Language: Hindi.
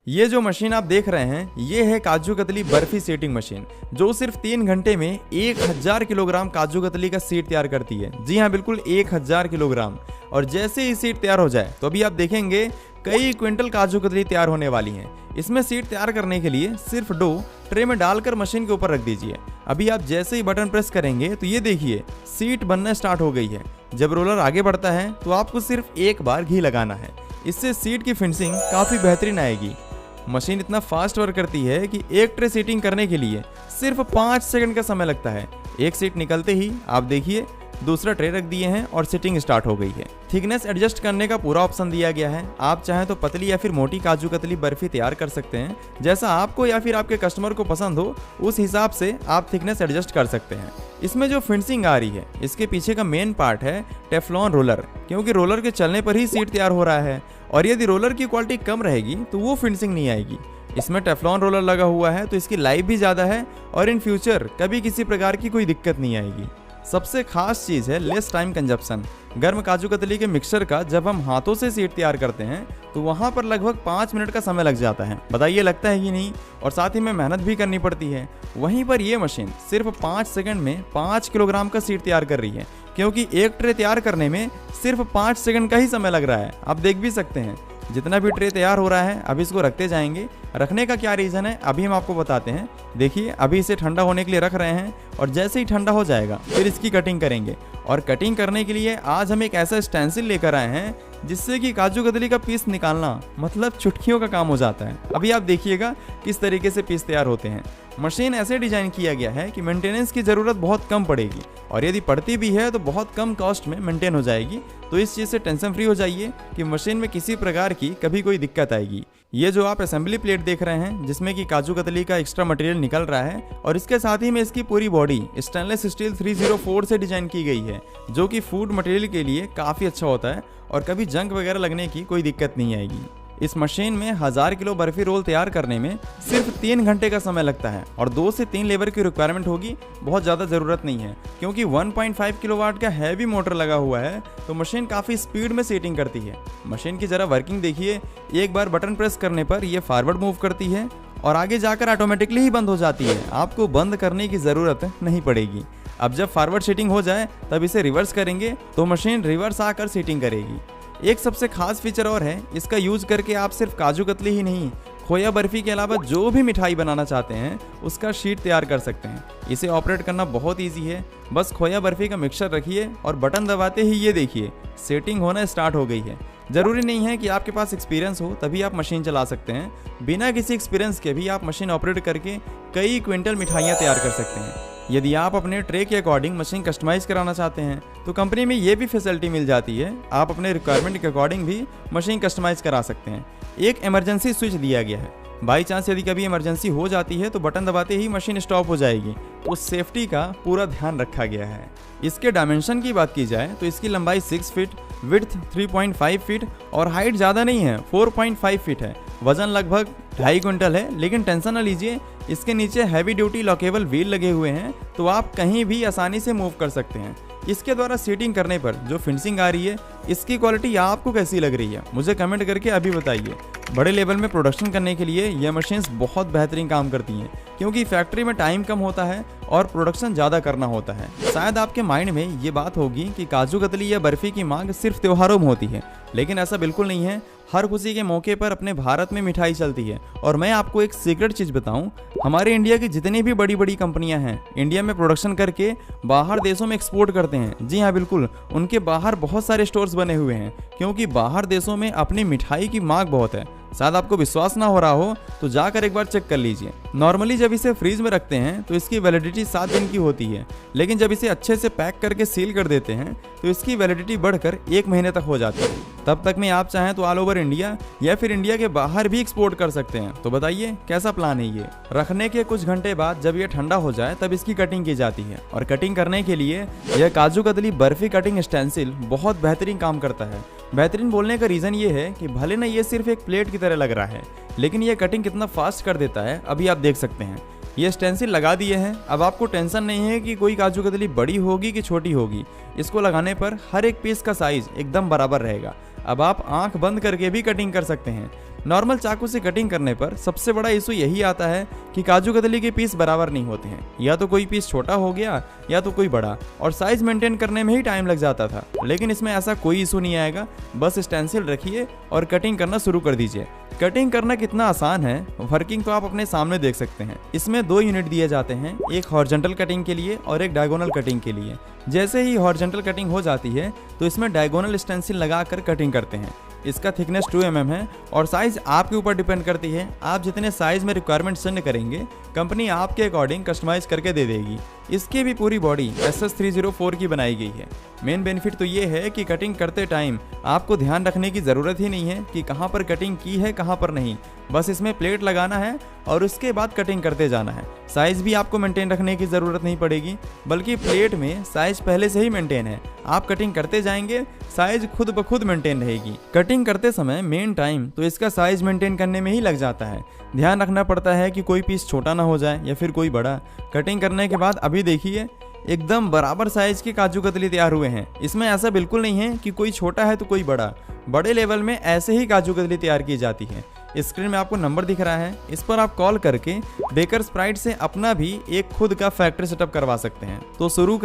ये जो मशीन आप देख रहे हैं ये है काजू कतली बर्फी सीटिंग मशीन, जो सिर्फ 3 घंटे में 1000 किलोग्राम काजू कतली का सीट तैयार करती है। जी हाँ, बिल्कुल 1000 किलोग्राम। और जैसे ही सीट तैयार हो जाए तो अभी आप देखेंगे कई क्विंटल काजू कतली तैयार होने वाली हैं। इसमें सीट तैयार करने के लिए सिर्फ डो ट्रे में डालकर मशीन के ऊपर रख दीजिए। अभी आप जैसे ही बटन प्रेस करेंगे तो ये देखिए सीट बनना स्टार्ट हो गई है। जब रोलर आगे बढ़ता है तो आपको सिर्फ एक बार घी लगाना है, इससे सीट की फिनिशिंग काफ़ी बेहतरीन आएगी। मशीन इतना फास्ट वर्क करती है कि एक ट्रे सीटिंग करने के लिए सिर्फ 5 सेकंड का समय लगता है। एक सीट निकलते ही आप देखिए दूसरा ट्रे रख दिए हैं और सीटिंग स्टार्ट हो गई है। थिकनेस एडजस्ट करने का पूरा ऑप्शन दिया गया है। आप चाहें तो पतली या फिर मोटी काजू कतली बर्फी तैयार कर सकते हैं। जैसा आपको या फिर आपके कस्टमर को पसंद हो उस हिसाब से आप थिकनेस एडजस्ट कर सकते हैं। इसमें जो फिनिशिंग आ रही है इसके पीछे का मेन पार्ट है टेफ्लॉन रोलर, क्योंकि रोलर के चलने पर ही सीट तैयार हो रहा है और यदि रोलर की क्वालिटी कम रहेगी तो वो फिनिशिंग नहीं आएगी। इसमें टेफ्लॉन रोलर लगा हुआ है तो इसकी लाइफ भी ज़्यादा है और इन फ्यूचर कभी किसी प्रकार की कोई दिक्कत नहीं आएगी। सबसे खास चीज़ है लेस टाइम कंजप्शन। गर्म काजू कतली के मिक्सचर का जब हम हाथों से सीट तैयार करते हैं तो वहाँ पर लगभग 5 मिनट का समय लग जाता है। बताइए लगता है कि नहीं? और साथ ही में मेहनत भी करनी पड़ती है। वहीं पर ये मशीन सिर्फ 5 सेकंड में 5 किलोग्राम का सीट तैयार कर रही है, क्योंकि एक ट्रे तैयार करने में सिर्फ 5 सेकंड का ही समय लग रहा है। आप देख भी सकते हैं जितना भी ट्रे तैयार हो रहा है अभी इसको रखते जाएंगे। रखने का क्या रीज़न है अभी हम आपको बताते हैं। देखिए अभी इसे ठंडा होने के लिए रख रहे हैं और जैसे ही ठंडा हो जाएगा फिर इसकी कटिंग करेंगे। और कटिंग करने के लिए आज हम एक ऐसा स्टेंसिल लेकर आए हैं जिससे कि काजू कतली का पीस निकालना मतलब चुटकियों का काम हो जाता है। अभी आप देखिएगा किस तरीके से पीस तैयार होते हैं। मशीन ऐसे डिजाइन किया गया है कि मेंटेनेंस की ज़रूरत बहुत कम पड़ेगी और यदि पड़ती भी है तो बहुत कम कॉस्ट में मेंटेन हो जाएगी। तो इस चीज़ से टेंशन फ्री हो जाइए कि मशीन में किसी प्रकार की कभी कोई दिक्कत आएगी। ये जो आप असेंबली प्लेट देख रहे हैं जिसमें कि काजू कतली का एक्स्ट्रा मटेरियल निकल रहा है और इसके साथ ही में इसकी पूरी बॉडी स्टेनलेस स्टील 304 से डिजाइन की गई है, जो कि फूड मटेरियल के लिए काफ़ी अच्छा होता है और कभी जंग वगैरह लगने की कोई दिक्कत नहीं आएगी। इस मशीन में 1000 किलो बर्फी रोल तैयार करने में सिर्फ 3 घंटे का समय लगता है और 2 से 3 लेबर की रिक्वायरमेंट होगी। बहुत ज़्यादा ज़रूरत नहीं है क्योंकि 1.5 किलोवाट का हैवी मोटर लगा हुआ है, तो मशीन काफ़ी स्पीड में सीटिंग करती है। मशीन की ज़रा वर्किंग देखिए। एक बार बटन प्रेस करने पर यह फॉरवर्ड मूव करती है और आगे जाकर ऑटोमेटिकली ही बंद हो जाती है। आपको बंद करने की ज़रूरत नहीं पड़ेगी। अब जब फॉरवर्ड सीटिंग हो जाए तब इसे रिवर्स करेंगे तो मशीन रिवर्स आकर सीटिंग करेगी। एक सबसे खास फीचर और है, इसका यूज करके आप सिर्फ काजू कतली ही नहीं खोया बर्फी के अलावा जो भी मिठाई बनाना चाहते हैं उसका शीट तैयार कर सकते हैं। इसे ऑपरेट करना बहुत इजी है। बस खोया बर्फी का मिक्सचर रखिए और बटन दबाते ही ये देखिए सेटिंग होना स्टार्ट हो गई है। ज़रूरी नहीं है कि आपके पास एक्सपीरियंस हो तभी आप मशीन चला सकते हैं। बिना किसी एक्सपीरियंस के भी आप मशीन ऑपरेट करके कई क्विंटल मिठाइयाँ तैयार कर सकते हैं। यदि आप अपने ट्रे के अकॉर्डिंग मशीन कस्टमाइज़ कराना चाहते हैं तो कंपनी में ये भी फैसिलिटी मिल जाती है। आप अपने रिक्वायरमेंट के अकॉर्डिंग भी मशीन कस्टमाइज़ करा सकते हैं। एक इमरजेंसी स्विच दिया गया है। बाई चांस यदि कभी इमरजेंसी हो जाती है तो बटन दबाते ही मशीन स्टॉप हो जाएगी। उस सेफ्टी का पूरा ध्यान रखा गया है। इसके डायमेंशन की बात की जाए तो इसकी लंबाई 6 फीट, विड्थ 3.5 फीट और हाइट ज़्यादा नहीं है, 4.5 फीट है। वजन लगभग 2.5 क्विंटल है। लेकिन टेंशन ना लीजिए, इसके नीचे हैवी ड्यूटी लॉकेबल व्हील लगे हुए हैं तो आप कहीं भी आसानी से मूव कर सकते हैं। इसके द्वारा सीटिंग करने पर जो फिनिशिंग आ रही है इसकी क्वालिटी आपको कैसी लग रही है मुझे कमेंट करके अभी बताइए। बड़े लेवल में प्रोडक्शन करने के लिए यह मशीन्स बहुत बेहतरीन काम करती हैं, क्योंकि फैक्ट्री में टाइम कम होता है और प्रोडक्शन ज़्यादा करना होता है। शायद आपके माइंड में ये बात होगी कि काजू कतली या बर्फी की मांग सिर्फ त्योहारों में होती है, लेकिन ऐसा बिल्कुल नहीं है। हर खुशी के मौके पर अपने भारत में मिठाई चलती है। और मैं आपको एक सीक्रेट चीज़ बताऊं, हमारे इंडिया की जितनी भी बड़ी बड़ी कंपनियां हैं इंडिया में प्रोडक्शन करके बाहर देशों में एक्सपोर्ट करते हैं। जी हाँ बिल्कुल, उनके बाहर बहुत सारे स्टोर्स बने हुए हैं, क्योंकि बाहर देशों में अपनी मिठाई की मांग बहुत है। शायद आपको विश्वास ना हो रहा हो तो जाकर एक बार चेक कर लीजिए। नॉर्मली जब इसे फ्रीज में रखते हैं तो इसकी वैलिडिटी 7 दिन की होती है, लेकिन जब इसे अच्छे से पैक करके सील कर देते हैं तो इसकी वैलिडिटी बढ़कर 1 महीने तक हो जाती है। तब तक में आप चाहें तो ऑल ओवर इंडिया या फिर इंडिया के बाहर भी एक्सपोर्ट कर सकते हैं। तो बताइए कैसा प्लान है ये। रखने के कुछ घंटे बाद जब ये ठंडा हो जाए तब इसकी कटिंग की जाती है और कटिंग करने के लिए यह काजू कतली बर्फी कटिंग स्टेंसिल बहुत बेहतरीन काम करता है। बेहतरीन बोलने का रीज़न ये है कि भले ना ये सिर्फ एक प्लेट की तरह लग रहा है, लेकिन ये कटिंग कितना फास्ट कर देता है अभी आप देख सकते हैं। ये स्टेंसिल लगा दिए हैं। अब आपको टेंशन नहीं है कि कोई काजू कतली बड़ी होगी कि छोटी होगी। इसको लगाने पर हर एक पीस का साइज एकदम बराबर रहेगा। अब आप आंख बंद करके भी कटिंग कर सकते हैं। नॉर्मल चाकू से कटिंग करने पर सबसे बड़ा इशू यही आता है कि काजू कतली के पीस बराबर नहीं होते हैं, या तो कोई पीस छोटा हो गया या तो कोई बड़ा, और साइज मेंटेन करने में ही टाइम लग जाता था। लेकिन इसमें ऐसा कोई इशू नहीं आएगा, बस स्टेंसिल रखिए और कटिंग करना शुरू कर दीजिए। कटिंग करना कितना आसान है, वर्किंग तो आप अपने सामने देख सकते हैं। इसमें 2 यूनिट दिए जाते हैं, एक हॉरिजॉन्टल कटिंग के लिए और एक डायगोनल कटिंग के लिए। जैसे ही हॉरिजॉन्टल कटिंग हो जाती है तो इसमें डायगोनल स्टेंसिल लगाकर कटिंग करते हैं। इसका थिकनेस 2 mm है और साइज आपके ऊपर डिपेंड करती है। आप जितने साइज में रिक्वायरमेंट सेंड करेंगे, कंपनी आपके अकॉर्डिंग कस्टमाइज करके दे देगी। इसकी भी पूरी बॉडी SS304 की बनाई गई है। मेन बेनिफिट तो ये है कि कटिंग करते टाइम आपको ध्यान रखने की ज़रूरत ही नहीं है कि कहाँ पर कटिंग की है कहाँ पर नहीं। बस इसमें प्लेट लगाना है और उसके बाद कटिंग करते जाना है। साइज भी आपको मेंटेन रखने की ज़रूरत नहीं पड़ेगी, बल्कि प्लेट में साइज पहले से ही मेंटेन है। आप कटिंग करते जाएंगे, साइज खुद ब खुद मेंटेन रहेगी। कटिंग करते समय मेन टाइम तो इसका साइज मेंटेन करने में ही लग जाता है। ध्यान रखना पड़ता है कि कोई पीस छोटा ना हो जाए या फिर कोई बड़ा। कटिंग करने के बाद अभी देखिए एकदम बराबर साइज के काजू कतली तैयार हुए हैं। इसमें ऐसा बिल्कुल नहीं है कि कोई छोटा है तो कोई बड़ा। बड़े लेवल में ऐसे ही काजू कतली तैयार की जाती है। स्क्रीन में आपको नंबर दिख रहा है, इस पर आप कॉल करके बेकर्स प्राइड से अपना भी एक खुद का फैक्ट्री सेटअप करवा सकते हैं। तो शुरू